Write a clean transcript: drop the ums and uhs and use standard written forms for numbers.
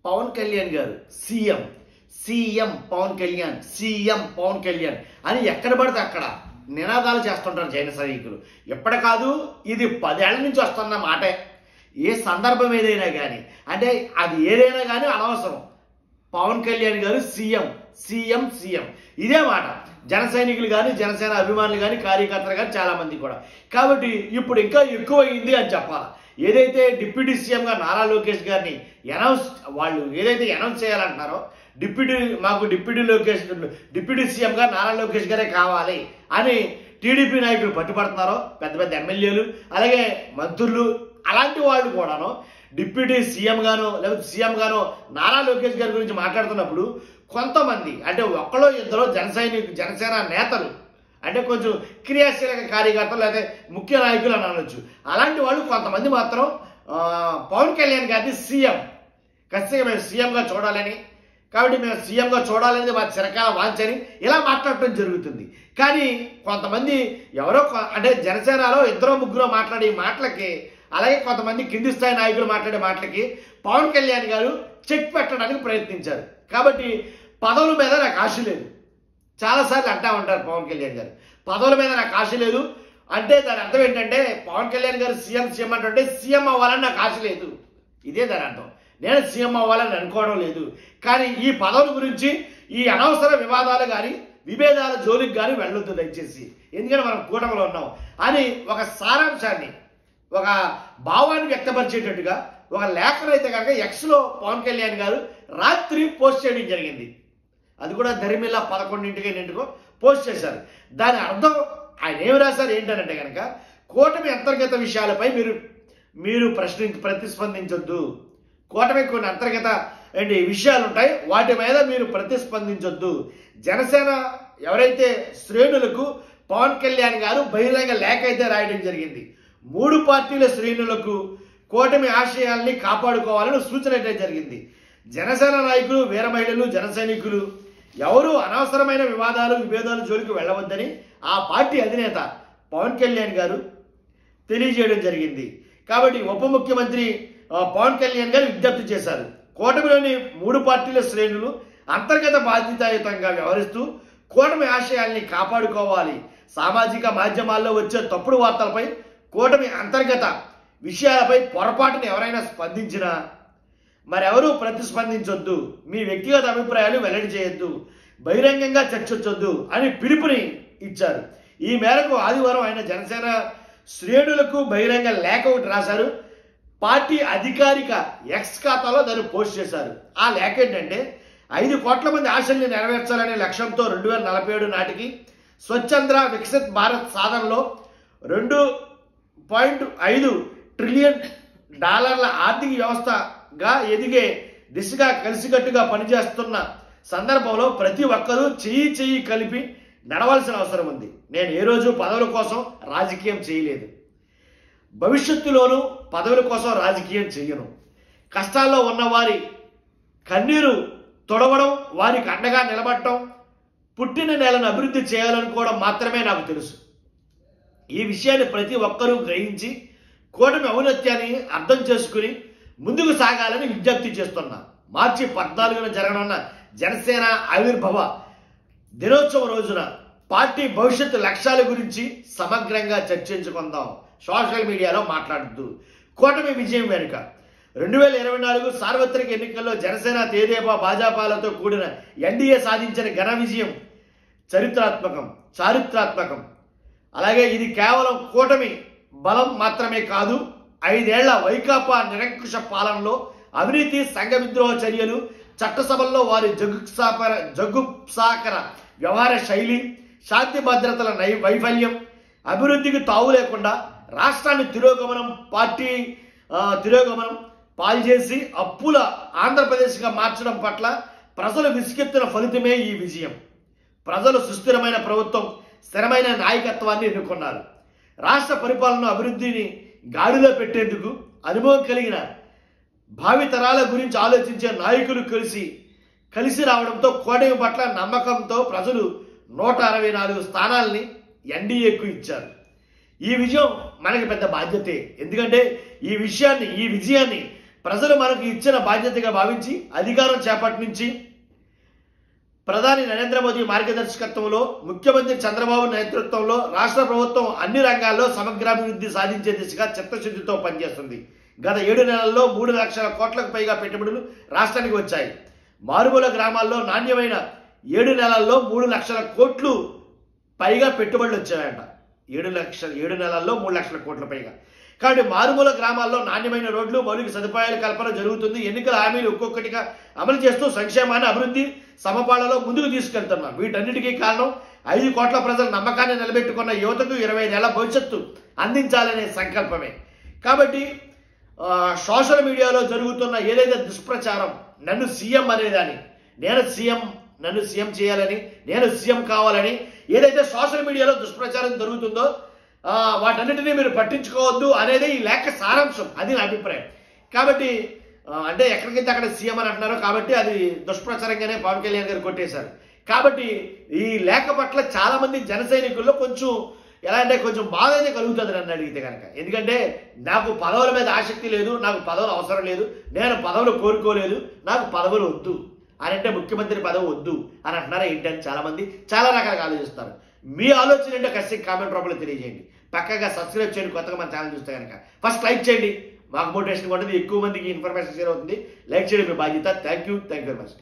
పవన్ కళ్యాణ్ గారు CM CM Pawan Kalyan CM Pawan Kalyan అని ఎక్కడ పడితే అక్కడ నినాదాలు చేస్తుంటారు జైన సైనికులు. ఎప్పటి కాదు, ఇది 10 ఏళ్ల నుంచి వస్తున్న మాటే. ఏ సందర్భం ఏదైనా కానీ, అంటే అది ఏదైనా కానీ అనవసరం, పవన్ కళ్యాణ్ గారు సీఎం సీఎం సీఎం ఇదే మాట జన సైనికులు కానీ, జనసేన అభిమానులు కానీ, కార్యకర్తలు కానీ చాలామంది కూడా. కాబట్టి ఇప్పుడు ఇంకా ఎక్కువ అయింది అని చెప్పాలి. ఏదైతే డిప్యూటీ సీఎంగా నారా లోకేష్ గారిని వాళ్ళు ఏదైతే అనౌన్స్ చేయాలంటున్నారో, మాకు డిప్యూటీ సీఎంగా నారా లోకేష్ గారే కావాలి అని టీడీపీ నాయకులు పట్టుబడుతున్నారో, పెద్ద పెద్ద ఎమ్మెల్యేలు అలాగే మంత్రులు అలాంటి వాళ్ళు కూడాను డిప్యూటీ సీఎం గానో లేకపోతే సీఎం గానో నారా లోకేష్ గారి గురించి మాట్లాడుతున్నప్పుడు కొంతమంది, అంటే ఒక్కలో ఇద్దరు జనసేన నేతలు, అంటే కొంచెం క్రియాశీలక కార్యకర్తలు లేదా ముఖ్య నాయకులు అని అనొచ్చు, అలాంటి వాళ్ళు కొంతమంది మాత్రం పవన్ కళ్యాణ్ గారిని సీఎం ఖచ్చితంగా మేము సీఎంగా చూడాలని, కాబట్టి మేము సీఎంగా చూడాలనేది మా చిరకాల వాంఛని ఇలా మాట్లాడటం జరుగుతుంది. కానీ కొంతమంది ఎవరో, అంటే జనసేనలో 2-3 మాట్లాడే మాటలకి, అలాగే కొంతమంది కింది స్థాయి నాయకులు మాట్లాడే మాటలకి పవన్ కళ్యాణ్ గారు చెక్ పెట్టడానికి ప్రయత్నించారు. కాబట్టి పదవుల మీద నాకు ఆశ లేదు, చాలాసార్లు అంటా ఉంటారు పవన్ కళ్యాణ్ గారు, పదవుల మీద నాకు ఆశ లేదు అంటే దాని అర్థం ఏంటంటే పవన్ కళ్యాణ్ గారు సీఎం అంటే సీఎం అవ్వాలని నాకు ఆశ లేదు, ఇదే దాని అర్థం. నేను సీఎం అవ్వాలని అనుకోవడం లేదు. కానీ ఈ పదవుల గురించి ఈ అనవసర వివాదాలు కానీ విభేదాల జోలికి కానీ వెళ్ళొద్దు దయచేసి, ఎందుకంటే మనం కూటమిలో ఉన్నాం అని ఒక సారాంశాన్ని, ఒక భావాన్ని వ్యక్తపరిచేటట్టుగా ఒక లేఖను అయితే కనుక ఎక్స్లో పవన్ కళ్యాణ్ గారు రాత్రి పోస్ట్ చేయడం జరిగింది. అది కూడా ధర్మిల్లా 11:00 పోస్ట్ చేశారు. దాని అర్థం ఆయన ఏమి రాశారు ఏంటంటే కనుక, కూటమి అంతర్గత విషయాలపై మీరు ప్రతిస్పందించొద్దు, కూటమి కొన్ని అంతర్గత విషయాలు ఉంటాయి, వాటి మీద మీరు ప్రతిస్పందించొద్దు. జనసేన ఎవరైతే శ్రేణులకు పవన్ కళ్యాణ్ గారు బహిరంగ లేఖ అయితే రాయడం జరిగింది. 3 పార్టీల శ్రేణులకు కూటమి ఆశయాల్ని కాపాడుకోవాలని సూచన అయితే జరిగింది. జనసేన నాయకులు, వీర మహిళలు, జన సైనికులు ఎవరు అనవసరమైన విభేదాలు జోలికి వెళ్ళవద్దని ఆ పార్టీ అధినేత పవన్ కళ్యాణ్ గారు తెలియజేయడం జరిగింది. కాబట్టి ఉప ముఖ్యమంత్రి పవన్ కళ్యాణ్ గారు విజ్ఞప్తి చేశారు. కూటమిలోని 3 పార్టీల శ్రేణులు అంతర్గత బాధ్యతాయుతంగా వ్యవహరిస్తూ కూటమి ఆశయాల్ని కాపాడుకోవాలి. సామాజిక మాధ్యమాల్లో వచ్చే తప్పుడు వార్తలపై, కూటమి అంతర్గత విషయాలపై పొరపాటున ఎవరైనా స్పందించినా మరెవరూ ప్రతిస్పందించొద్దు, మీ వ్యక్తిగత అభిప్రాయాలు వెల్లడి చేయొద్దు, బహిరంగంగా చర్చించొద్దు అని పిలుపుని ఇచ్చారు. ఈ మేరకు ఆదివారం ఆయన జనసేన శ్రేణులకు బహిరంగ లేఖ ఒకటి రాశారు. పార్టీ అధికారిక ఎక్స్ ఖాతాలో దాన్ని పోస్ట్ చేశారు. ఆ లేఖ ఏంటంటే, 5 కోట్ల మంది ఆశల్ని నెరవేర్చాలనే లక్ష్యంతో 2047 నాటికి స్వచ్ఛంద్ర వికసిత్ భారత్ సాధనలో $2.5 ట్రిలియన్ ఆర్థిక వ్యవస్థగా ఎదిగే దిశగా కలిసికట్టుగా పనిచేస్తున్న సందర్భంలో ప్రతి ఒక్కరూ చెయ్యి కలిపి నడవాల్సిన అవసరం ఉంది. నేను ఏ రోజు పదవుల కోసం రాజకీయం చేయలేదు, భవిష్యత్తులోనూ పదవుల కోసం రాజకీయం చేయను. కష్టాల్లో ఉన్నవారి కన్నీరు తొడవడం, వారికి అండగా నిలబడటం, పుట్టిన నేలను అభివృద్ధి చేయాలనుకోవడం మాత్రమే నాకు తెలుసు. ఈ విషయాన్ని ప్రతి ఒక్కరూ గ్రహించి కూటమి ఔన్నత్యాన్ని అర్థం చేసుకుని ముందుకు సాగాలని విజ్ఞప్తి చేస్తున్నా. మార్చి 14న జరగనున్న జనసేన ఆవిర్భావ దినోత్సవం రోజున పార్టీ భవిష్యత్తు లక్ష్యాల గురించి సమగ్రంగా చర్చించుకుందాం. సోషల్ మీడియాలో మాట్లాడుతూ కూటమి విజయం వెనుక 2024 సార్వత్రిక ఎన్నికల్లో జనసేన తెదేపా భాజపాలతో కూడిన ఎన్డీఏ సాధించిన ఘన విజయం చారిత్రాత్మకం. అలాగే ఇది కేవలం కూటమి బలం మాత్రమే కాదు, 5 ఏళ్ల వైకాపా నిరంకుశ పాలనలో అవినీతి, సంఘ విద్రోహ చర్యలు, చట్టసభల్లో వారి జగుప్సాకర వ్యవహార శైలి, శాంతి భద్రతల వైఫల్యం, అభివృద్ధికి తావు లేకుండా రాష్ట్రాన్ని తిరోగమనం పాల్చేసి అప్పుల ఆంధ్రప్రదేశ్గా మార్చడం పట్ల ప్రజలు విసుగెత్తిన ఫలితమే ఈ విజయం. ప్రజలు సుస్థిరమైన ప్రభుత్వం, స్థిరమైన నాయకత్వాన్ని ఎన్నుకున్నారు. రాష్ట్ర పరిపాలన అభివృద్ధిని గాడిలో పెట్టేందుకు అనుభవం కలిగిన భావితరాల గురించి ఆలోచించే నాయకులు కలిసి రావడంతో కూటమి పట్ల నమ్మకంతో ప్రజలు 164 స్థానాల్ని ఎన్డీఏకు ఇచ్చారు. ఈ విజయం మనకి పెద్ద బాధ్యతే. ఎందుకంటే ఈ విజయాన్ని ప్రజలు మనకు ఇచ్చిన బాధ్యతగా భావించి అధికారం చేపట్టి నుంచి ప్రధాని నరేంద్ర మోదీ మార్గదర్శకత్వంలో ముఖ్యమంత్రి చంద్రబాబు నేతృత్వంలో రాష్ట్ర ప్రభుత్వం అన్ని రంగాల్లో సమగ్రాభివృద్ధి సాధించే దిశగా చిత్తశుద్ధితో పనిచేస్తుంది. గత 7 నెలల్లో 3 లక్షల కోట్లకు పైగా పెట్టుబడులు రాష్ట్రానికి వచ్చాయి. మారుమూల గ్రామాల్లో నాణ్యమైన 7 నెలల్లో 3 లక్షల కోట్లు పైగా పెట్టుబడులు వచ్చాయంట. 7 నెలల్లో 3 లక్షల కోట్ల పైగా. కాబట్టి మారుమూల గ్రామాల్లో నాణ్యమైన రోడ్లు, మౌలిక సదుపాయాల కల్పన జరుగుతుంది. ఎన్నికల హామీలు ఒక్కొక్కటిగా అమలు చేస్తూ సంక్షేమాన్ని, అభివృద్ధి సమపాళలో ముందుకు తీసుకెళ్తున్నాం. వీటన్నిటికీ కారణం 5 కోట్ల ప్రజల నమ్మకాన్ని నిలబెట్టుకున్న యువతకు 25 ఏళ్ల భవిష్యత్తు అందించాలనే సంకల్పమే. కాబట్టి సోషల్ మీడియాలో జరుగుతున్న ఏదైతే దుష్ప్రచారం, నన్ను సీఎం అనేదాన్ని, నన్ను సీఎం చేయాలని, నేను సీఎం కావాలని ఏదైతే సోషల్ మీడియాలో దుష్ప్రచారం జరుగుతుందో వాటన్నిటినీ మీరు పట్టించుకోవద్దు అనేది ఈ లేఖ సారాంశం. అది నా అభిప్రాయం. కాబట్టి అంటే ఎక్కడికైతే అక్కడ సీఎం అని అంటున్నారో కాబట్టి అది దుష్ప్రచారంగానే పవన్ కళ్యాణ్ గారు కొట్టేశారు. కాబట్టి ఈ లేఖ పట్ల చాలా మంది జన సైనికుల్లో కొంచెం ఎలా అంటే కొంచెం బాధ అయితే కలుగుతుంది నన్ను అడిగితే కనుక. ఎందుకంటే నాకు పదవుల మీద ఆసక్తి లేదు, నాకు పదవులు అవసరం లేదు, నేను పదవులు కోరుకోలేదు, నాకు పదవులు వద్దు అని అంటే ముఖ్యమంత్రి పదవి వద్దు అని అంటున్నారా ఏంటని చాలా మంది చాలా రకాలుగా ఆలోచిస్తారు. మీ ఆలోచన ఏంటో ఖచ్చితంగా కామెంట్ రూపంలో తెలియజేయండి. పక్కగా సబ్స్క్రైబ్ చేయండి కొత్తగా మన ఛానల్ చూస్తే కనుక. ఫస్ట్ లైక్ చేయండి, మాకు మోటివేషన్ ఉంటుంది, ఎక్కువ మందికి ఇన్ఫర్మేషన్ షేర్ అవుతుంది. లైక్ చేయడం మీ బాధ్యత. Thank you very much.